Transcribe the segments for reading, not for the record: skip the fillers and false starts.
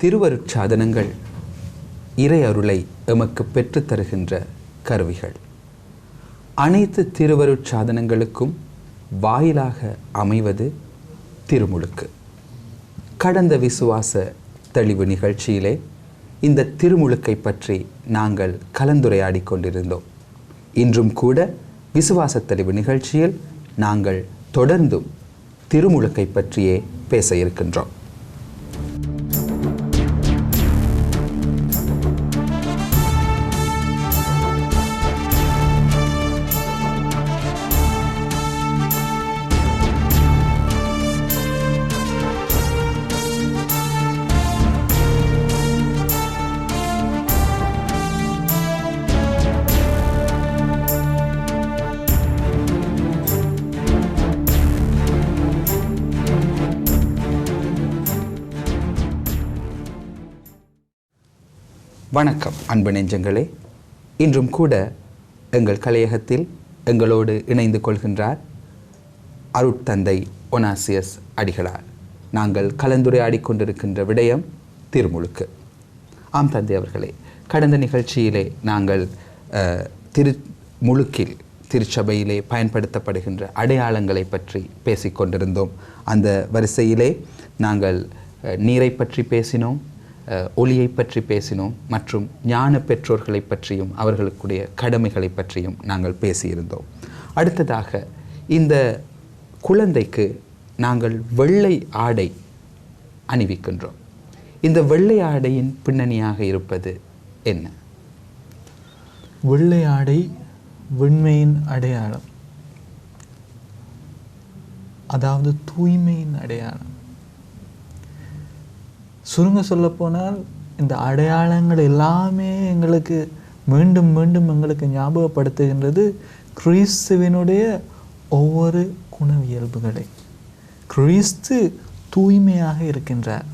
திருவருட்சாதனங்கள் இறை அருளை எமக்கு பெற்றுத் தருகின்ற கருவிகள். அனைத்து திருவருட்சாதனங்களுக்கும் வாயிலாக அமைவது திருமுழுக்கு. கடந்த விசுவாச தெளிவு நிகழ்ச்சியிலே இந்த திருமுழுக்கை பற்றி நாங்கள் கலந்துரையாடி கொண்டிருந்தோம். இன்றும் கூட விசுவாச தெளிவு நிகழ்ச்சியில் நாங்கள் தொடர்ந்தும் திருமுழுக்கை பற்றியே பேச இருக்கின்றோம். வணக்கம் அன்பு நெஞ்சங்களே. இன்றும் கூட எங்கள் கலையகத்தில் எங்களோடு இணைந்து கொள்கின்றார் அருட்தந்தை ஒனாசியஸ் அடிகளார். நாங்கள் கலந்துரையாடி கொண்டிருக்கின்ற விடயம் திருமுழுக்கு. ஆம் தந்தை அவர்களே, கடந்த நிகழ்ச்சியிலே நாங்கள் திருமுழுக்கில் திருச்சபையிலே பயன்படுத்தப்படுகின்ற அடையாளங்களை பற்றி பேசிக்கொண்டிருந்தோம். அந்த வரிசையிலே நாங்கள் நீரை பற்றி பேசினோம், ஒளியை பற்றி பேசினோம், மற்றும் ஞான பெற்றோர்களை பற்றியும் அவர்களுக்குடைய கடமைகளை பற்றியும் நாங்கள் பேசியிருந்தோம். அடுத்ததாக இந்த குழந்தைக்கு நாங்கள் வெள்ளை ஆடை அணிவிக்கின்றோம். இந்த வெள்ளை ஆடையின் பின்னணியாக இருப்பது என்ன? வெள்ளை ஆடை வெண்மையின் அடையாளம், அதாவது தூய்மையின் அடையாளம். சுருங்க சொல்லப்போனால் இந்த அடையாளங்கள் எல்லாமே எங்களுக்கு மீண்டும் மீண்டும் எங்களுக்கு ஞாபகப்படுத்துகின்றது கிறிஸ்துவினுடைய ஒவ்வொரு குணவியல்புகளை. கிறிஸ்து தூய்மையாக இருக்கின்றார்.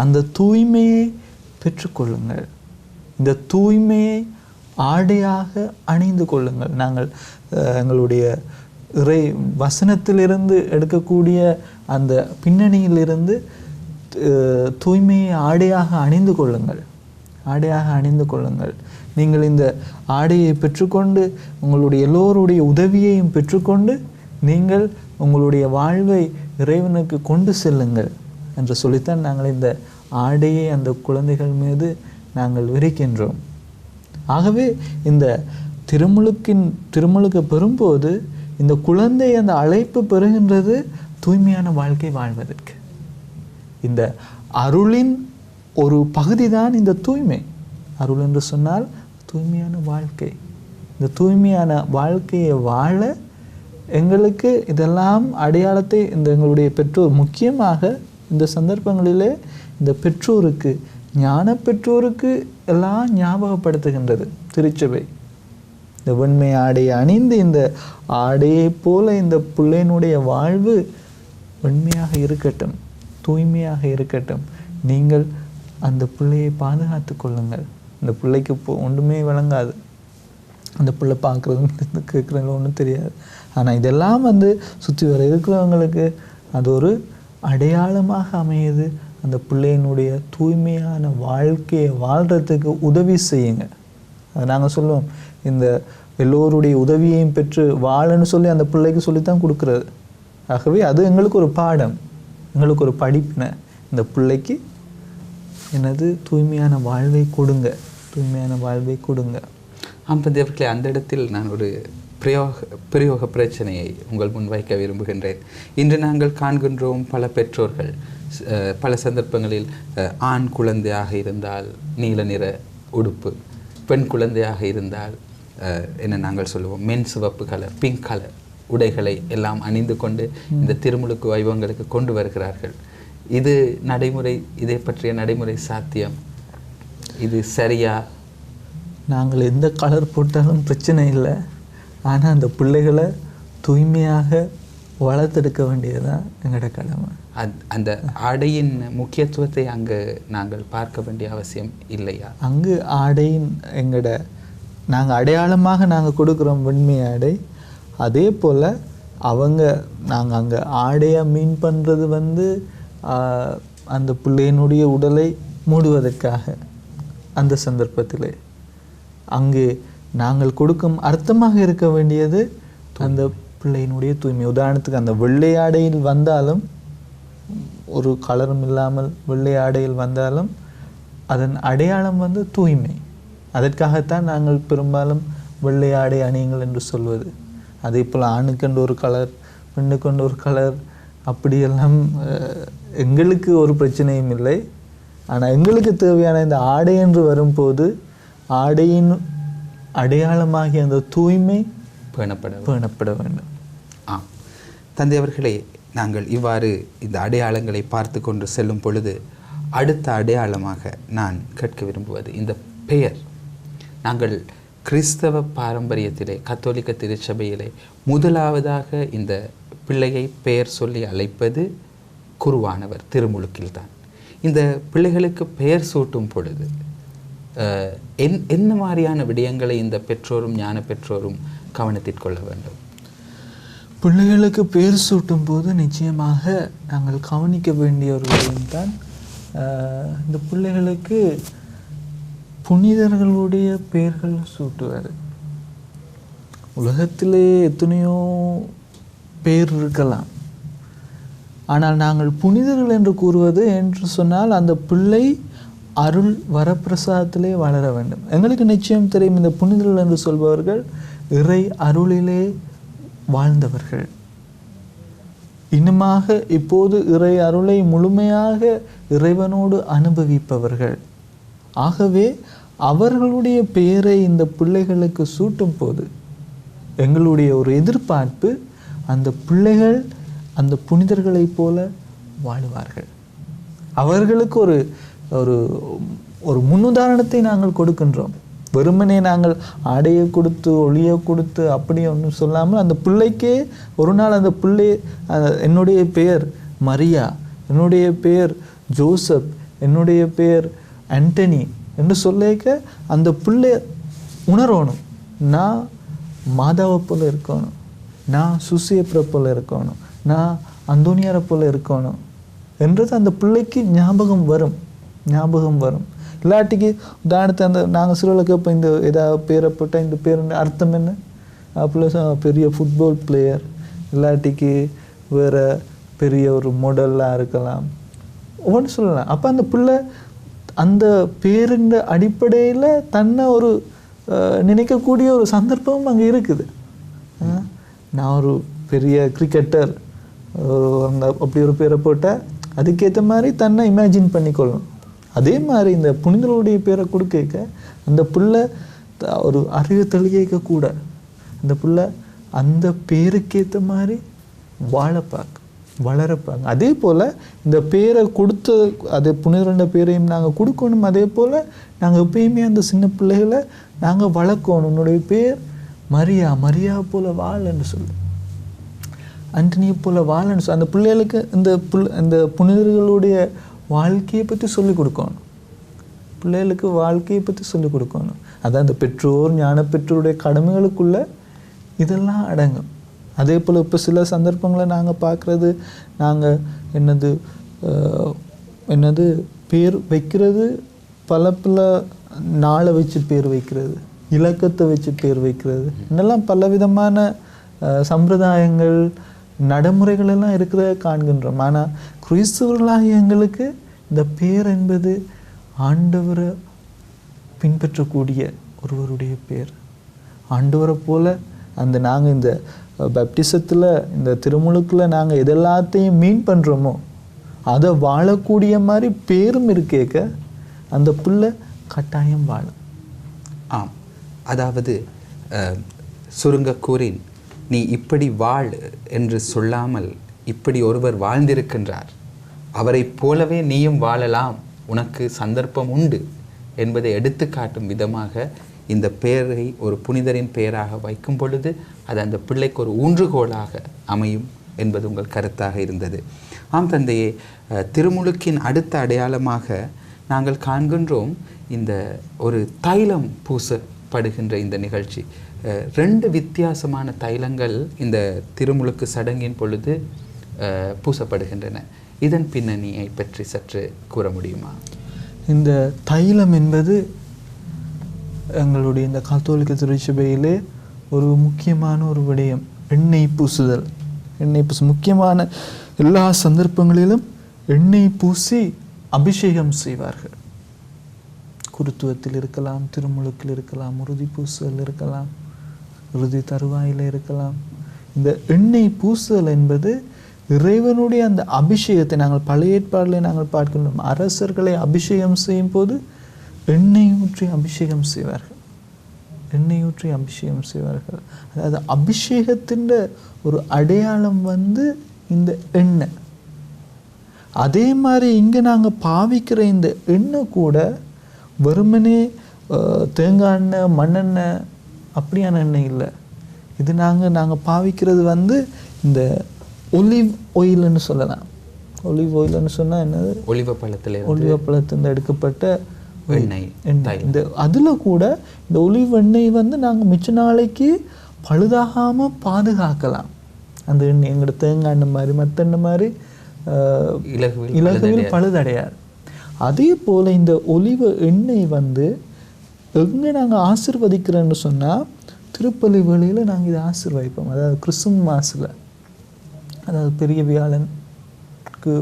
அந்த தூய்மையை பெற்றுக்கொள்ளுங்கள். இந்த தூய்மையை ஆடையாக அணிந்து கொள்ளுங்கள். நாங்கள் எங்களுடைய இறை வசனத்திலிருந்து எடுக்கக்கூடிய அந்த பின்னணியிலிருந்து தூய்மையை ஆடையாக அணிந்து கொள்ளுங்கள். ஆடையாக அணிந்து கொள்ளுங்கள். நீங்கள் இந்த ஆடையை பெற்றுக்கொண்டு உங்களுடைய எல்லோருடைய உதவியையும் பெற்றுக்கொண்டு நீங்கள் உங்களுடைய வாழ்வை இறைவனுக்கு கொண்டு செல்லுங்கள் என்று சொல்லித்தான் நாங்கள் இந்த ஆடையை அந்த குழந்தைகள் மீது நாங்கள் விரிக்கின்றோம். ஆகவே இந்த திருமுழுக்கு பெறும்போது இந்த குழந்தை அந்த அழைப்பு பெறுகின்றது தூய்மையான வாழ்க்கை வாழ்வதற்கு. இந்த அருளின் ஒரு பகுதி தான் இந்த தூய்மை. அருள் என்று சொன்னால் தூய்மையான வாழ்க்கை. இந்த தூய்மையான வாழ்க்கையை வாழ எங்களுக்கு இதெல்லாம் அடையாளத்தை இந்த எங்களுடைய பெற்றோர், முக்கியமாக இந்த சந்தர்ப்பங்களிலே இந்த பெற்றோருக்கு, ஞான பெற்றோருக்கு எல்லாம் ஞாபகப்படுத்துகின்றது திருச்சபை. இந்த வெண்மை ஆடையை அணிந்து இந்த ஆடையை போல இந்த பிள்ளையினுடைய வாழ்வு வெண்மையாக இருக்கட்டும், தூய்மையாக இருக்கட்டும். நீங்கள் அந்த பிள்ளையை பாதுகாத்து கொள்ளுங்கள். அந்த பிள்ளைக்கு ஒன்றுமே விளங்காது. அந்த பிள்ளை பார்க்குறது கேட்குறவங்க ஒன்றும் தெரியாது. ஆனால் இதெல்லாம் சுற்றி வர இருக்கிறவங்களுக்கு அது ஒரு அடையாளமாக அமையுது. அந்த பிள்ளையினுடைய தூய்மையான வாழ்க்கையை வாழ்கிறதுக்கு உதவி செய்யுங்க. அது நாங்கள் சொல்லுவோம், இந்த எல்லோருடைய உதவியையும் பெற்று வாழன்னு சொல்லி அந்த பிள்ளைக்கு சொல்லித்தான் கொடுக்குறது. ஆகவே அது எங்களுக்கு ஒரு பாடம், எங்களுக்கு ஒரு படிப்பினை. இந்த பிள்ளைக்கு எனது தூய்மையான வாழ்வை கொடுங்க, தூய்மையான வாழ்வை கொடுங்க. ஆம்பந்தேவர்களே, அந்த இடத்தில் நான் ஒரு பிரயோக பிரச்சனையை உங்கள் முன் வைக்க விரும்புகின்றேன். இன்று நாங்கள் காண்கின்றோம் பல பெற்றோர்கள் பல சந்தர்ப்பங்களில் ஆண் குழந்தையாக இருந்தால் நீல நிற உடுப்பு, பெண் குழந்தையாக இருந்தால் என்ன நாங்கள் சொல்லுவோம் மென் சிவப்பு கலர், பிங்க் கலர் உடைகளை எல்லாம் அணிந்து கொண்டு இந்த திருமுழுக்கு வைபவங்களுக்கு கொண்டு வருகிறார்கள். இது நடைமுறை, இதை பற்றிய நடைமுறை சாத்தியம்? இது சரியா? நாங்கள் எந்த கலர் போட்டாலும் பிரச்சனை இல்லை. ஆனால் அந்த பிள்ளைகளை தூய்மையாக வளர்த்தெடுக்க வேண்டியதுதான் எங்களோட கடமை. அந்த ஆடையின் முக்கியத்துவத்தை அங்கு நாங்கள் பார்க்க வேண்டிய அவசியம் இல்லையா? அங்கு ஆடையின் நாங்கள் அடையாளமாக நாங்கள் கொடுக்குறோம் வெண்மை ஆடை. அதே போல் நாங்கள் அங்கே ஆடையாக மீன் பண்ணுறது அந்த பிள்ளையினுடைய உடலை மூடுவதற்காக அந்த சந்தர்ப்பத்திலே அங்கே நாங்கள் கொடுக்கும் அர்த்தமாக இருக்க வேண்டியது அந்த பிள்ளையினுடைய தூய்மை. உதாரணத்துக்கு அந்த வெள்ளை ஆடையில் வந்தாலும், ஒரு கலரும் இல்லாமல் வெள்ளை ஆடையில் வந்தாலும் அதன் அடையாளம் தூய்மை. அதற்காகத்தான் நாங்கள் பெரும்பாலும் வெள்ளை ஆடை அணியுங்கள் என்று சொல்வது. அதே போல் ஆணுக்கென்று ஒரு கலர், பெண்ணுக்கொண்டு ஒரு கலர், அப்படியெல்லாம் எங்களுக்கு ஒரு பிரச்சனையும் இல்லை. ஆனால் எங்களுக்கு தேவையான இந்த ஆடை என்று வரும்போது ஆடையின் அடையாளமாகிய அந்த தூய்மை பேணப்பட வேண்டும். ஆம் தந்தை அவர்களே, நாங்கள் இவ்வாறு இந்த அடையாளங்களை பார்த்து கொண்டு செல்லும் பொழுது அடுத்த அடையாளமாக நான் கேட்க விரும்புவது இந்த பெயர். நாங்கள் கிறிஸ்தவ பாரம்பரியத்திலே, கத்தோலிக்க திருச்சபையிலே முதலாவதாக இந்த பிள்ளையை பெயர் சொல்லி அழைப்பது குருவானவர் திருமுழுக்கில்தான். இந்த பிள்ளைகளுக்கு பெயர் சூட்டும் பொழுது என்ன மாதிரியான விடயங்களை இந்த பெற்றோரும் ஞான பெற்றோரும் கவனத்தில் கொள்ள வேண்டும்? பிள்ளைகளுக்கு பெயர் சூட்டும் போது நிச்சயமாக நாங்கள் கவனிக்க வேண்டிய ஒரு விடயம்தான், இந்த பிள்ளைகளுக்கு புனிதர்களுடைய பெயர்கள் சூட்டுவார். உலகத்திலே எத்தனையோ பெயர் இருக்கலாம், ஆனால் நாங்கள் புனிதர்கள் என்று கூறுவது என்று சொன்னால் அந்த பிள்ளை அருள் வரப்பிரசாதத்திலே வளர வேண்டும். எங்களுக்கு நிச்சயம் தெரியும், இந்த புனிதர்கள் என்று சொல்பவர்கள் இறை அருளிலே வாழ்ந்தவர்கள், இன்னுமாக இப்போது இறை அருளை முழுமையாக இறைவனோடு அனுபவிப்பவர்கள். ஆகவே அவர்களுடைய பெயரை இந்த பிள்ளைகளுக்கு சூட்டும் போது எங்களுடைய ஒரு எதிர்பார்ப்பு, அந்த பிள்ளைகள் அந்த புனிதர்களைப் போல வாழுவார்கள். அவர்களுக்கு ஒரு ஒரு ஒரு முன்னுதாரணத்தை நாங்கள் கொடுக்கின்றோம். வெறுமனே நாங்கள் ஆடையை கொடுத்து ஒளியை கொடுத்து அப்படி ஒன்றும் சொல்லாமல், அந்த பிள்ளைக்கே ஒரு நாள் அந்த பிள்ளை என்னுடைய பெயர் மரியா, என்னுடைய பெயர் ஜோசப், என்னுடைய பெயர் ஆண்டனி என்று சொல்லிக்க அந்த பிள்ளை உணரணும், நான் மாதாவை போல இருக்கணும், நான் சுசியப்பரை போல இருக்கணும், நான் அந்தோனியாரை போல இருக்கணும் என்றது அந்த பிள்ளைக்கு ஞாபகம் வரும். இல்லாட்டிக்கு உதாரணத்தை அந்த நாங்கள் சிறுவர்களுக்கு இப்போ இந்த ஏதாவது பேரை போட்டால் இந்த பேர் அர்த்தம் என்ன, ப்ளஸ் பெரிய ஃபுட்பால் பிளேயர், இல்லாட்டிக்கு வேறு பெரிய ஒரு மாடலாக இருக்கலாம், ஒவ்வொன்று சொல்லலாம். அப்போ அந்த பிள்ளை அந்த பேரின் அடிப்படையில் தன்னை ஒரு நினைக்கக்கூடிய ஒரு சந்தர்ப்பம் அங்கே இருக்குது. நான் ஒரு பெரிய கிரிக்கெட்டர் அந்த அப்படி ஒரு பேரை போட்டால் அதுக்கேற்ற மாதிரி தன்னை இமேஜின் பண்ணிக்கொள்ளணும். அதே மாதிரி இந்த புனிதர்களுடைய பேரை கொடுக்க அந்த பிள்ளை ஒரு அறிவு தெளிக்க கூட அந்த பிள்ளை அந்த பேருக்கேற்ற மாதிரி வளரப்பாங்க. அதே போல் இந்த பேரை கொடுத்த அதே புனிதருடைய பேரையும் நாங்கள் கொடுக்கணும். அதே போல் நாங்கள் எப்பயுமே அந்த சின்ன பிள்ளைகளை நாங்கள் வளர்க்கணும். உன்னுடைய பேர் மரியா போல வாழ்ன்னு சொல்லு, ஆண்டனியை போல வாழ்ன்னு சொல்லு. அந்த பிள்ளைகளுக்கு இந்த புனிதர்களுடைய வாழ்க்கையை பற்றி சொல்லிக் கொடுக்கணும். பிள்ளைகளுக்கு வாழ்க்கையை பற்றி சொல்லிக் கொடுக்கணும். அதான் அந்த பெற்றோர் ஞான பெற்றோருடைய கடமைகளுக்குள்ள இதெல்லாம் அடங்கும். அதே போல் இப்போ சில சந்தர்ப்பங்களை நாங்கள் பார்க்குறது, நாங்கள் என்னது பேர் வைக்கிறது, பல நாளை வச்சு பேர் வைக்கிறது, இலக்கத்தை வச்சு பேர் வைக்கிறது, இன்னெல்லாம் பலவிதமான சம்பிரதாயங்கள் நடைமுறைகள் எல்லாம் இருக்கிறத காண்கின்றோம். ஆனால் கிறிஸ்தவர்களாகிய எங்களுக்கு இந்த பேர் என்பது ஆண்டவரை பின்பற்றக்கூடிய ஒருவருடைய பேர். ஆண்டவரை போல அந்த நாங்கள் இந்த பேப்டிசத்தில் இந்த திருமுழுக்கில் நாங்கள் எதெல்லாத்தையும் மீன் பண்ணுறோமோ அதை வாழக்கூடிய மாதிரி பேரும் இருக்கேக்க அந்த பிள்ளை கட்டாயம் வாழும். ஆம், அதாவது சுருங்க கூறின், நீ இப்படி வாழ் என்று சொல்லாமல் இப்படி ஒருவர் வாழ்ந்திருக்கின்றார், அவரை போலவே நீயும் வாழலாம், உனக்கு சந்தர்ப்பம் உண்டு என்பதை எடுத்து காட்டும் விதமாக இந்த பெயரை ஒரு புனிதரின் பெயராக வைக்கும் பொழுது அது அந்த பிள்ளைக்கு ஒரு ஊன்றுகோலாக அமையும் என்பது உங்கள் கருத்தாக இருந்தது. ஆம் தந்தையே, திருமுழுக்கின் அடுத்த அடையாளமாக நாங்கள் காண்கின்றோம் இந்த ஒரு தைலம் பூசப்படுகின்ற இந்த நிகழ்ச்சி. 2 வித்தியாசமான தைலங்கள் இந்த திருமுழுக்கு சடங்கின் பொழுது பூசப்படுகின்றன. இதன் பின்னணியை பற்றி சற்று கூற முடியுமா? இந்த தைலம் என்பது எங்களுடைய இந்த கத்தோலிக்க திருச்சபையிலே ஒரு முக்கியமான ஒரு விடயம். எண்ணெய் பூசுதல். எண்ணெய் பூசு முக்கியமான எல்லா சந்தர்ப்பங்களிலும் எண்ணெய் பூசி அபிஷேகம் செய்வார்கள். குருத்துவத்தில் இருக்கலாம், திருமுழுக்கில் இருக்கலாம், உறுதி பூசுதல் இருக்கலாம், இறுதி தருவாயில் இருக்கலாம். இந்த எண்ணெய் பூசுதல் என்பது இறைவனுடைய அந்த அபிஷேகத்தை நாங்கள் பழைய ஏற்பாட்டிலே நாங்கள் பார்க்கின்றோம். அரசர்களை அபிஷேகம் செய்யும் போது எண்ணெய் ஊற்றி அபிஷேகம் செய்வார்கள். எண்ணெய் ஊற்றி அபிஷேகம் செய்வார்கள். அதாவது அபிஷேகத்தின் ஒரு அடையாளம் இந்த எண்ணெய். அதே மாதிரி இங்கே நாங்கள் பாவிக்கிற இந்த எண்ணெய் கூட வெறுமனே தேங்காய் எண்ணெய், மண்ணெண்ணெய் அப்படியான எண்ணெய் இல்லை. இது நாங்கள் பாவிக்கிறது இந்த ஒலிவ் ஆயில்னு சொல்லலாம். ஒலிவ் ஆயில்னு சொன்னால் என்னது? ஒலிவ பழத்திலிருந்து எடுக்கப்பட்ட எண்ணெய். இந்த அதில் கூட இந்த ஒலிவ் எண்ணெய் நாங்கள் மிச்ச நாளைக்கு பழுதாகாமல் பாதுகாக்கலாம். அந்த எண்ணெய் எங்களோட தேங்காய் எண்ணெய் மாதிரி மற்ற எண்ணெய் மாதிரி இலகுவில் பழுதடையாது. அதே போல் இந்த ஒலிவ எண்ணெய் எங்கே நாங்கள் ஆசீர்வதிக்கிறோன்னு சொன்னால் திருப்பலி வேளையில் நாங்கள் இதை ஆசீர்வதிப்போம். அதாவது கிறிஸ்துமஸில், அதாவது பெரிய வியாழனுக்கு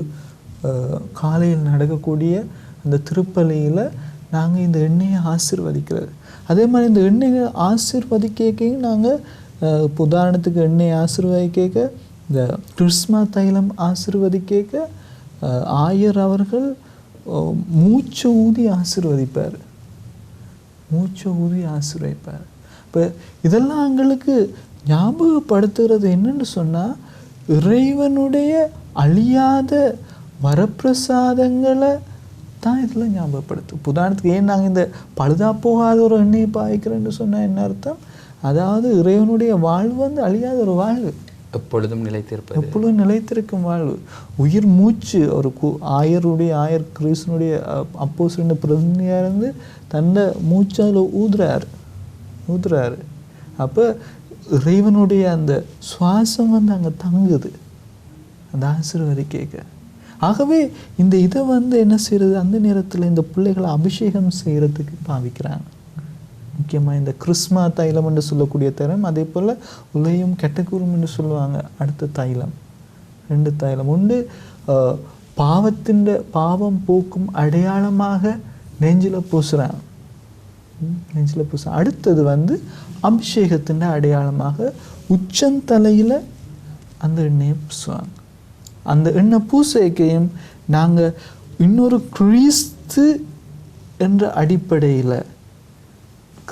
காலையில் நடக்கக்கூடிய அந்த திருப்பலியில் நாங்கள் இந்த எண்ணெயை ஆசீர்வதிக்கிறது. அதே மாதிரி இந்த எண்ணெயை ஆசீர்வதிக்கையும் நாங்கள் உதாரணத்துக்கு எண்ணெயை ஆசீர்வதிக்க இந்த கிறிஸ்மா தைலம் ஆசீர்வதிக்க ஆயர் அவர்கள் மூச்சு ஊதி ஆசீர்வதிப்பார். இப்போ இதெல்லாம் எங்களுக்கு ஞாபகப்படுத்துகிறது என்னன்னு சொன்னால், இறைவனுடைய அழியாத வரப்பிரசாதங்களை தான் இதில் ஞாபகப்படுத்தும். உதாரணத்துக்கு ஏன் நாங்கள் இந்த பழுதா போகாத ஒரு எண்ணெயை பாய்க்கிறேன்னு சொன்னால் என்ன அர்த்தம்? அதாவது இறைவனுடைய வாழ்வு அழியாத ஒரு வாழ்வு, எப்பொழுதும் நிலைத்திருக்கும் வாழ்வு. உயிர் மூச்சு ஒரு ஆயர் கிறிஸ்துனுடைய அப்போஸ்தலனுடைய பிரதிநிதியாக இருந்து தன்னை மூச்சு அதில் ஊதுறாரு. அப்போ இறைவனுடைய அந்த சுவாசம் அங்கே தங்குது அந்த ஆசீர்வதிக்க. ஆகவே இந்த இதை என்ன செய்யறது, அந்த நேரத்தில் இந்த பிள்ளைகளை அபிஷேகம் செய்கிறதுக்கு பாவிக்கிறாங்க. முக்கியமாக இந்த கிறிஸ்மா தைலம் என்று சொல்லக்கூடிய தைலம், அதே போல் உலையும் கெட்டக்கூறும் என்று சொல்லுவாங்க. அடுத்த தைலம், 2 தைலம் உண்டு. பாவம் போக்கும் அடையாளமாக நெஞ்சில் பூசுகிறாங்க. அடுத்தது அபிஷேகத்தின் அடையாளமாக உச்சந்தலையில் அந்த எண்ணெயை பூசுவாங்க. அந்த எண்ணெய் பூசைக்கையும் நாங்கள் இன்னொரு கிறிஸ்து என்ற அடிப்படையில்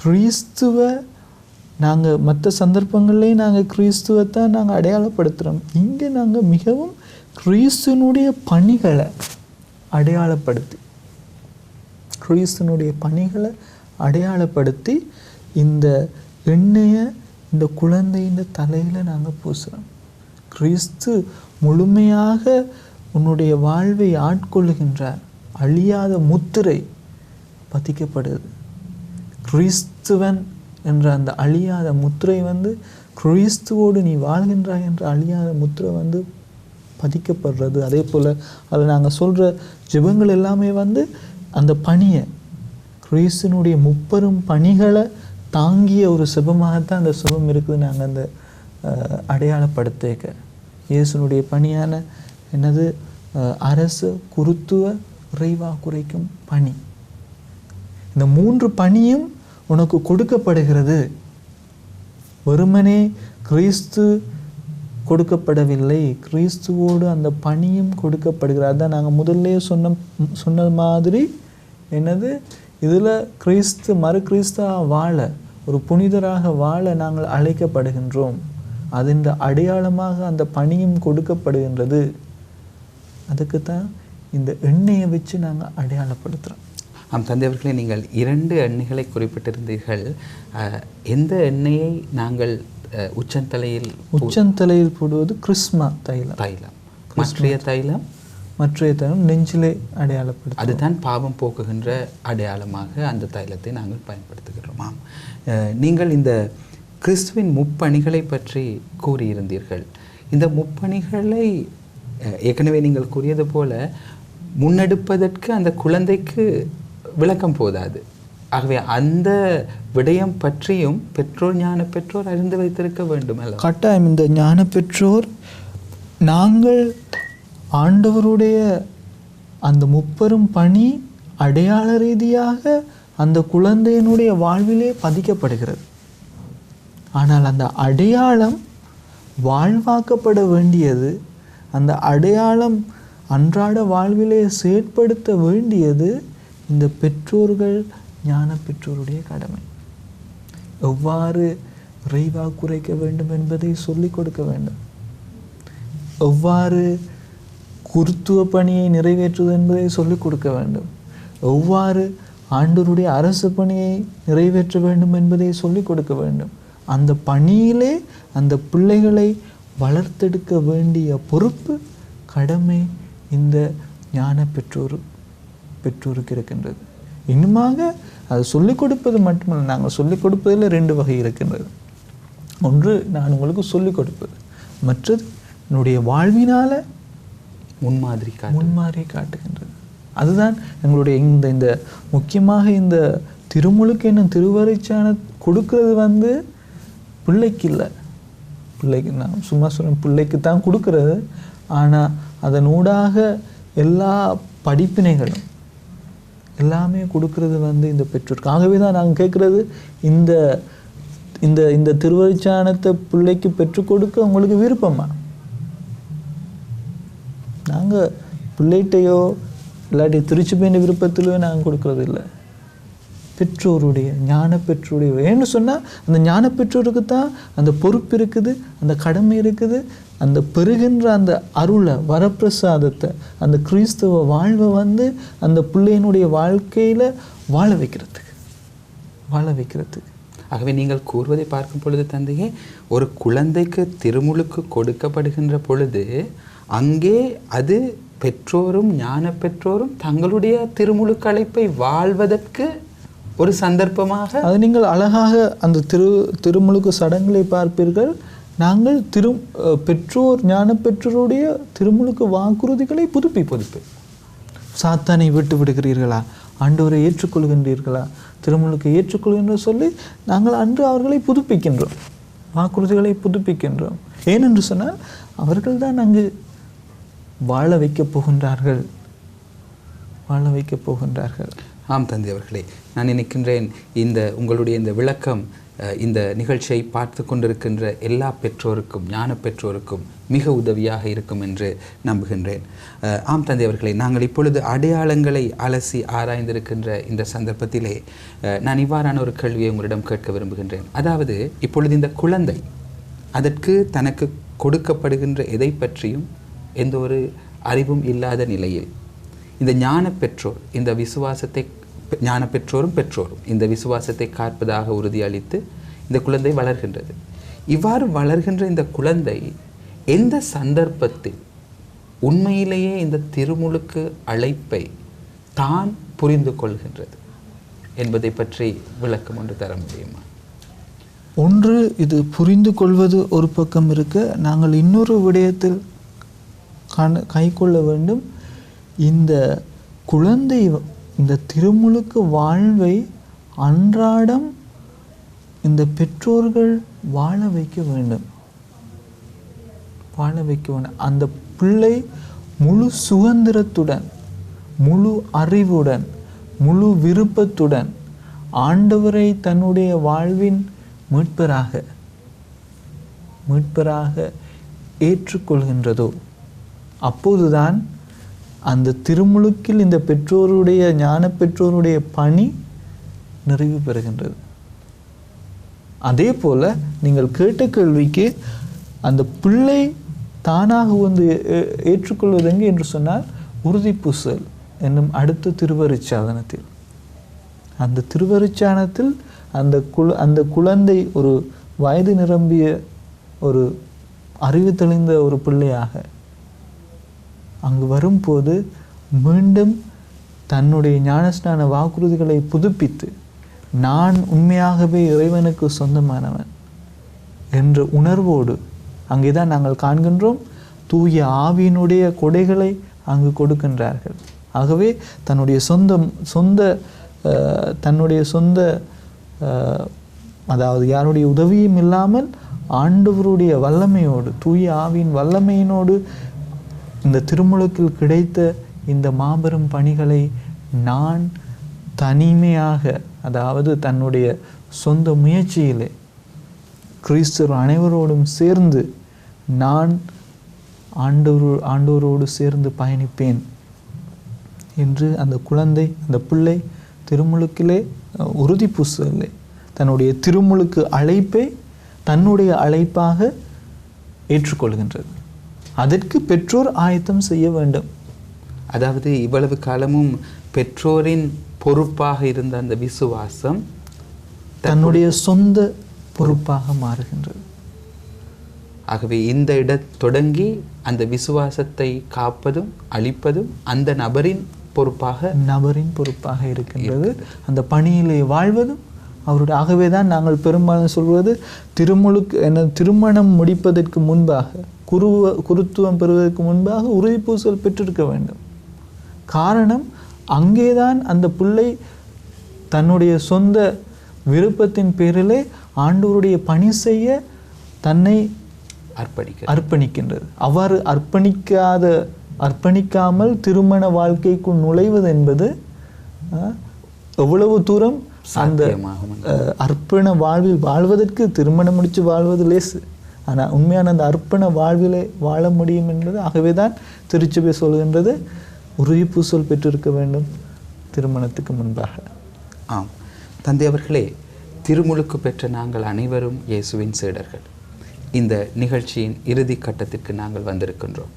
கிறிஸ்துவை நாங்கள் மற்ற சந்தர்ப்பங்கள்லேயும் நாங்கள் கிறிஸ்துவை தான் நாங்கள் அடையாளப்படுத்துகிறோம். இங்கே நாங்கள் மிகவும் கிறிஸ்துவனுடைய பணிகளை அடையாளப்படுத்தி இந்த எண்ணெயை இந்த குழந்தையின் தலையில் நாங்கள் பூசுகிறோம். கிறிஸ்து முழுமையாக உன்னுடைய வாழ்வை ஆட்கொள்ளுகின்றார். அழியாத முத்திரை பதிக்கப்படுது. கிறிஸ்துவன் என்ற அந்த அழியாத முத்திரை கிறிஸ்துவோடு நீ வாழ்கின்றாய் என்ற அழியாத முத்திரை பதிக்கப்படுறது. அதே போல் அதில் நாங்கள் சொல்கிற ஜெபங்கள் எல்லாமே அந்த பணியை, கிறிஸ்துவனுடைய 30 பணிகளை தாங்கிய ஒரு செபமாகத்தான் அந்த செபம் இருக்குது. நாங்கள் அந்த அடையாளப்படுத்த இயேசுனுடைய பணியான என்னது, அரசு, குருத்துவ, இறைவா குறைக்கும் பணி. இந்த 3 பணியும் உனக்கு கொடுக்கப்படுகிறது. வெறுமனே கிறிஸ்து கொடுக்கப்படவில்லை, கிறிஸ்துவோடு அந்த பணியும் கொடுக்கப்படுகிறது. அதான் நாங்கள் முதல்ல சொன்ன மாதிரி என்னது, இதில் கிறிஸ்து மறு கிறிஸ்துவாக வாழ, ஒரு புனிதராக வாழ நாங்கள் அழைக்கப்படுகின்றோம். அதன் அடையாளமாக அந்த பணியும் கொடுக்கப்படுகின்றது. அதுக்கு தான் இந்த எண்ணெயை வச்சு நாங்கள் அடையாளப்படுத்துகிறோம். தந்தை அவர்களே, நீங்கள் 2 எண்ணெய்களை குறிப்பிட்டிருந்தீர்கள். எந்த எண்ணெயை நாங்கள் உச்சந்தலையில் போடுவது? கிறிஸ்மா தைலம். மற்றைய தைலம் நெஞ்சிலே அடையாளப்படுத்தும். அதுதான் பாவம் போக்குகின்ற அடையாளமாக அந்த தைலத்தை நாங்கள் பயன்படுத்துகிறோமா? நீங்கள் இந்த கிறிஸ்துவின் முப்பணிகளை பற்றி கூறியிருந்தீர்கள். இந்த முப்பணிகளை ஏற்கனவே நீங்கள் கூறியது போல முன்னெடுப்பதற்கு அந்த குழந்தைக்கு விளக்கம் போதாது. ஆகவே அந்த விடயம் பற்றியும் பெற்றோர் ஞான பெற்றோர் அறிந்து வைத்திருக்க வேண்டும் அல்ல? கட்டாயம். இந்த ஞான பெற்றோர் நாங்கள் ஆண்டவருடைய அந்த முப்பெரும் பணி அடையாள ரீதியாக அந்த குழந்தையினுடைய வாழ்விலே பதிக்கப்படுகிறது. ஆனால் அந்த அடையாளம் வாழ்வாக்கப்பட வேண்டியது, அந்த அடையாளம் அன்றாட வாழ்விலே செயற்படுத்த வேண்டியது இந்த பெற்றோர்கள், ஞான பெற்றோருடைய கடமை. எவ்வாறு இறைவா குறைக்க வேண்டும் என்பதை சொல்லிக் கொடுக்க வேண்டும். எவ்வாறு குருத்துவ பணியை நிறைவேற்றுவது என்பதை சொல்லிக் கொடுக்க வேண்டும். எவ்வாறு ஆண்டவருடைய அரசு பணியை நிறைவேற்ற வேண்டும் என்பதை சொல்லிக் கொடுக்க வேண்டும். அந்த பணியிலே அந்த பிள்ளைகளை வளர்த்தெடுக்க வேண்டிய பொறுப்பு, கடமை இந்த ஞான பெற்றோருக்கு இருக்கின்றது. இன்னுமாக அது சொல்லிக் கொடுப்பது மட்டுமல்ல, நாங்கள் சொல்லிக் கொடுப்பதில் 2 வகை இருக்கின்றது. ஒன்று நான் உங்களுக்கு சொல்லிக் கொடுப்பது, மற்றது என்னுடைய வாழ்வினால் முன்மாதிரி காட்டுகின்றது. அதுதான் எங்களுடைய இந்த முக்கியமாக இந்த திருமுழுக்கு என்னும் திருவருட்சான கொடுக்கறது பிள்ளைக்கு இல்லை. பிள்ளைக்கு நான் சும்மா சொல்கிறேன், பிள்ளைக்கு தான் கொடுக்கறது. ஆனால் அதன் ஊடாக எல்லா படிப்பினைகளும் எல்லாமே கொடுக்கறது இந்த பெற்றோருக்கு. ஆகவே தான் நாங்கள் கேட்குறது, இந்த இந்த இந்த திருவருட்சானத்தை பிள்ளைக்கு பெற்றுக் கொடுக்க உங்களுக்கு விருப்பமா? நாங்கள் பிள்ளைகிட்டையோ இல்லாட்டி திருச்சி போயின விருப்பத்திலையோ நாங்கள் கொடுக்கறது இல்லை. பெற்றோருடைய ஞான பெற்றோருடைய, ஏன்னு சொன்னால் அந்த ஞான பெற்றோருக்கு தான் அந்த பொறுப்பு இருக்குது, அந்த கடமை இருக்குது. அந்த பெறுகின்ற அந்த அருளை, வரப்பிரசாதத்தை, அந்த கிறிஸ்துவ வாழ்வை அந்த பிள்ளையினுடைய வாழ்க்கையில் வாழ வைக்கிறதுக்கு. ஆகவே நீங்கள் கூறுவதை பார்க்கும் பொழுது தந்தையே, ஒரு குழந்தைக்கு திருமுழுக்கு கொடுக்கப்படுகின்ற பொழுது அங்கே அது பெற்றோரும் ஞான பெற்றோரும் தங்களுடைய திருமுழுக்கு அழைப்பை வாழ்வதற்கு ஒரு சந்தர்ப்பமாக, அது நீங்கள் அழகாக அந்த திருமுழுக்கு சடங்குகளை பார்ப்பீர்கள். நாங்கள் பெற்றோர் ஞான பெற்றோருடைய திருமுழுக்கு வாக்குறுதிகளை புதுப்பி சாத்தானை விட்டு விடுகிறீர்களா, ஆண்டவரை ஏற்றுக்கொள்கின்றீர்களா, திருமுழுக்கு ஏற்றுக்கொள்கின்ற சொல்லி நாங்கள் அன்று அவர்களை புதுப்பிக்கின்றோம், வாக்குறுதிகளை புதுப்பிக்கின்றோம். ஏனென்று சொன்னால் அவர்கள் தான் அங்கு வாழ வைக்கப் போகின்றார்கள். ஆம் தந்தை அவர்களே, நான் நினைக்கின்றேன் இந்த உங்களுடைய இந்த விளக்கம் இந்த நிகழ்ச்சியை பார்த்து கொண்டிருக்கின்ற எல்லா பெற்றோருக்கும், ஞான பெற்றோருக்கும் மிக உதவியாக இருக்கும் என்று நம்புகின்றேன். ஆம் தந்தை அவர்களே, நாங்கள் இப்பொழுது அடையாளங்களை அலசி ஆராய்ந்திருக்கின்ற இந்த சந்தர்ப்பத்திலே நான் இவ்வாறான ஒரு கேள்வியை உங்களிடம் கேட்க விரும்புகின்றேன். அதாவது, இப்பொழுது இந்த குழந்தை அதற்கு தனக்கு கொடுக்கப்படுகின்ற எதை பற்றியும் எந்த ஒரு அறிவும் இல்லாத நிலையில் இந்த ஞான பெற்றோர் இந்த விசுவாசத்தை, ஞான பெற்றோரும் இந்த விசுவாசத்தை காப்பதாக உறுதியளித்து இந்த குழந்தை வளர்கின்றது. இவ்வாறு வளர்கின்ற இந்த குழந்தை எந்த சந்தர்ப்பத்தில் உண்மையிலேயே இந்த திருமுழுக்கு அழைப்பை தான் புரிந்து கொள்கின்றது என்பதை பற்றி விளக்கம் ஒன்று தர முடியுமா? ஒன்று, இது புரிந்து கொள்வது ஒரு பக்கம் இருக்க, நாங்கள் இன்னொரு விடயத்தில் கை கொள்ள வேண்டும். இந்த குழந்தை இந்த திருமுழுக்கு வாழ்வை அன்றாடம் இந்த பெற்றோர்கள் வாழ வைக்க வேண்டும். அந்த பிள்ளை முழு சுதந்திரத்துடன், முழு அறிவுடன், முழு விருப்பத்துடன் ஆண்டவரை தன்னுடைய வாழ்வின் மீட்பராக ஏற்றுக்கொள்கின்றதோ அப்போதுதான் அந்த திருமுழுக்கில் இந்த பெற்றோருடைய, ஞான பெற்றோருடைய பணி நிறைவு பெறுகின்றது. அதே போல நீங்கள் கேட்ட கேள்விக்கு அந்த பிள்ளை தானாக ஏற்றுக்கொள்வது எங்கே என்று சொன்னால், உறுதிப்பூசல் என்னும் அடுத்த திருவருட்சாதனத்தில். அந்த திருவருட்சாதனத்தில் அந்த குழந்தை ஒரு வயது நிரம்பிய, ஒரு அறிவு தெளிந்த ஒரு பிள்ளையாக அங்கு வரும்போது மீண்டும் தன்னுடைய ஞானஸ்நான வாக்குறுதிகளை புதுப்பித்து, நான் உண்மையாகவே இறைவனுக்கு சொந்தமானவன் என்ற உணர்வோடு அங்கே தான் நாங்கள் காண்கின்றோம். தூய ஆவியினுடைய கொடைகளை அங்கு கொடுக்கின்றார்கள். ஆகவே தன்னுடைய சொந்த தன்னுடைய சொந்த அதாவது யாருடைய உதவியும் இல்லாமல் ஆண்டவருடைய வல்லமையோடு, தூய ஆவியின் வல்லமையினோடு இந்த திருமுழுக்கில் கிடைத்த இந்த மாபெரும் பணிகளை நான் தனிமையாக, அதாவது தன்னுடைய சொந்த முயற்சியிலே கிறிஸ்தவர் அனைவரோடும் சேர்ந்து நான் ஆண்டவரோடு சேர்ந்து பயணிப்பேன் என்று அந்த குழந்தை, அந்த பிள்ளை திருமுழுக்கிலே உறுதி பூசவில்லை. தன்னுடைய திருமுழுக்கு அழைப்பை தன்னுடைய அழைப்பாக ஏற்றுக்கொள்கின்றது. அதற்கு பெற்றோர் ஆயத்தம் செய்ய வேண்டும். அதாவது இவ்வளவு காலமும் பெற்றோரின் பொறுப்பாக இருந்த அந்த விசுவாசம் தன்னுடைய சொந்த பொறுப்பாக மாறுகின்றது. ஆகவே இந்த தொடங்கி அந்த விசுவாசத்தை காப்பதும் அழிப்பதும் அந்த நபரின் பொறுப்பாக இருக்கின்றது. அந்த பணியிலே வாழ்வதும் அவருடைய. ஆகவே தான் நாங்கள் பெரும்பாலும் சொல்வது திருமணம் முடிப்பதற்கு முன்பாக, குருத்துவம் பெறுவதற்கு முன்பாக உறுதிப்பூசல் பெற்றிருக்க வேண்டும். காரணம், அங்கேதான் அந்த பிள்ளை தன்னுடைய சொந்த விருப்பத்தின் பேரிலே ஆண்டவருடைய பணி செய்ய தன்னை அர்ப்பணிக்கின்றது. அவ்வாறு அர்ப்பணிக்காமல் திருமண வாழ்க்கைக்குள் நுழைவது என்பது எவ்வளவு தூரம் அந்த அர்ப்பண வாழ்வில் வாழ்வதற்கு, திருமணம் முடித்து வாழ்வது லேசு, ஆனால் உண்மையான அந்த அர்ப்பண வாழ்விலே வாழ முடியும் என்பது. ஆகவே தான் திருச்சபை சொல்கின்றது உறுதிப்பூசல் பெற்றிருக்க வேண்டும் திருமணத்துக்கு முன்பாக. ஆம் தந்தை அவர்களே, திருமுழுக்கு பெற்ற நாங்கள் அனைவரும் இயேசுவின் சீடர்கள். இந்த நிகழ்ச்சியின் இறுதி கட்டத்திற்கு நாங்கள் வந்திருக்கின்றோம்.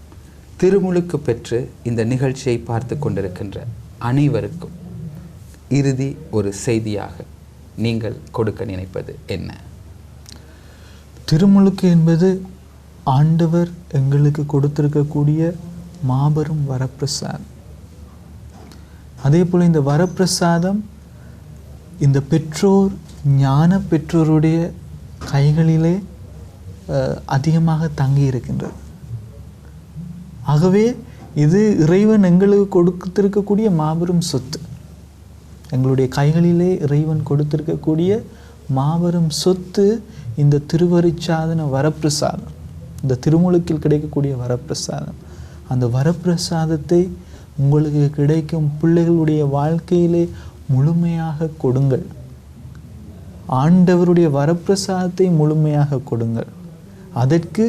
திருமுழுக்கு பெற்று இந்த நிகழ்ச்சியை பார்த்து கொண்டிருக்கின்ற அனைவருக்கும் இறுதி ஒரு செய்தியாக நீங்கள் கொடுக்க நினைப்பது என்ன? திருமுழுக்கு என்பது ஆண்டவர் எங்களுக்கு கொடுத்திருக்கக்கூடிய மாபெரும் வரப்பிரசாதம். அதே போல் இந்த வரப்பிரசாதம் இந்த பெற்றோர், ஞான பெற்றோருடைய கைகளிலே அதிகமாக தங்கி இருக்கின்றது. ஆகவே இது இறைவன் எங்களுக்கு கொடுத்திருக்கக்கூடிய மாபெரும் சொத்து. எங்களுடைய கைகளிலே இறைவன் கொடுத்திருக்கக்கூடிய மாபெரும் சொத்து இந்த திருவருட்சாதன வரப்பிரசாதம், இந்த திருமுழுக்கில் கிடைக்கக்கூடிய வரப்பிரசாதம். அந்த வரப்பிரசாதத்தை உங்களுக்கு கிடைக்கும் பிள்ளைகளுடைய வாழ்க்கையிலே முழுமையாக கொடுங்கள். ஆண்டவருடைய வரப்பிரசாதத்தை முழுமையாக கொடுங்கள். அதற்கு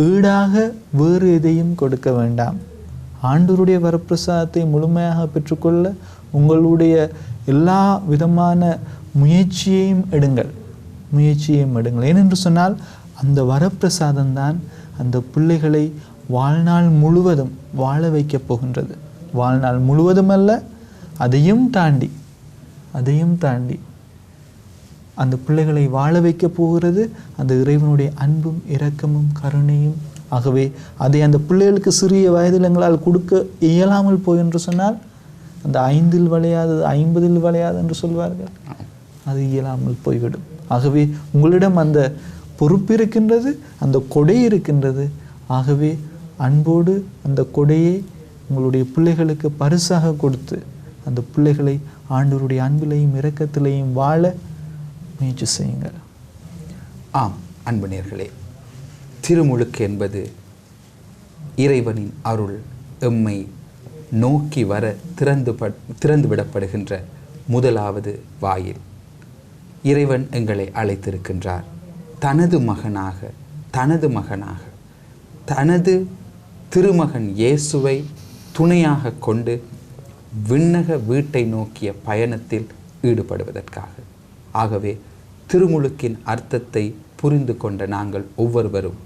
ஈடாக வேறு எதையும் கொடுக்க வேண்டாம். ஆண்டவருடைய வரப்பிரசாதத்தை முழுமையாக பெற்றுக்கொள்ள உங்களுடைய எல்லா விதமான முயற்சியையும் எடுங்கள். ஏனென்று சொன்னால் அந்த வரப்பிரசாதம் தான் அந்த பிள்ளைகளை வாழ்நாள் முழுவதும் வாழ வைக்கப் போகின்றது. வாழ்நாள் முழுவதும் அல்ல, அதையும் தாண்டி அந்த பிள்ளைகளை வாழ வைக்கப் போகிறது அந்த இறைவனுடைய அன்பும் இரக்கமும் கருணையும். ஆகவே அதை அந்த பிள்ளைகளுக்கு சிறிய வயதில் எங்களால் கொடுக்க இயலாமல் போய் என்று சொன்னால், அந்த 5 விளையாதது 50 விளையாது என்று சொல்வார்கள், அது இயலாமல் போய்விடும். ஆகவே உங்களிடம் அந்த பொறுப்பு இருக்கின்றது, அந்த கொடை இருக்கின்றது. ஆகவே அன்போடு அந்த கொடையை உங்களுடைய பிள்ளைகளுக்கு பரிசாக கொடுத்து அந்த பிள்ளைகளை ஆண்டவருடைய அன்பிலையும் இரக்கத்திலையும் வாழ முயற்சி செய்யுங்கள். ஆம் அன்பு நேயர்களே, திருமுழுக்கு என்பது இறைவனின் அருள் எம்மை நோக்கி வர திறந்து விடப்படுகின்ற முதலாவது வாயில். இறைவன் எங்களை அழைத்திருக்கின்றார். தனது மகனாக தனது திருமகன் இயேசுவை துணையாக கொண்டு விண்ணக வீட்டை நோக்கிய பயணத்தில் ஈடுபடுவதற்காக. ஆகவே திருமுழுக்கின் அர்த்தத்தை புரிந்து கொண்ட நாங்கள் ஒவ்வொருவரும்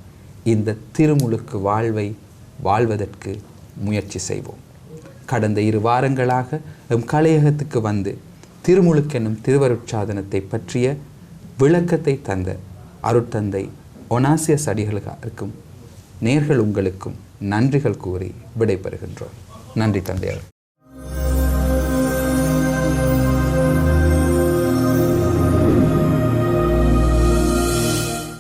இந்த திருமுழுக்கு வாழ்வை வாழ்வதற்கு முயற்சி செய்வோம். கடந்த 2 வாரங்களாக எம் கலையகத்துக்கு வந்து திருமுழுக்கெனும் திருவருட்சாதனத்தை பற்றிய விளக்கத்தை தந்த அருட்தந்தை ஒனாசியஸ் அடிகளுக்கும் நேர்கள் உங்களுக்கும் நன்றிகள் கூறி விடைபெறுகின்றோம். நன்றி தந்தையார்.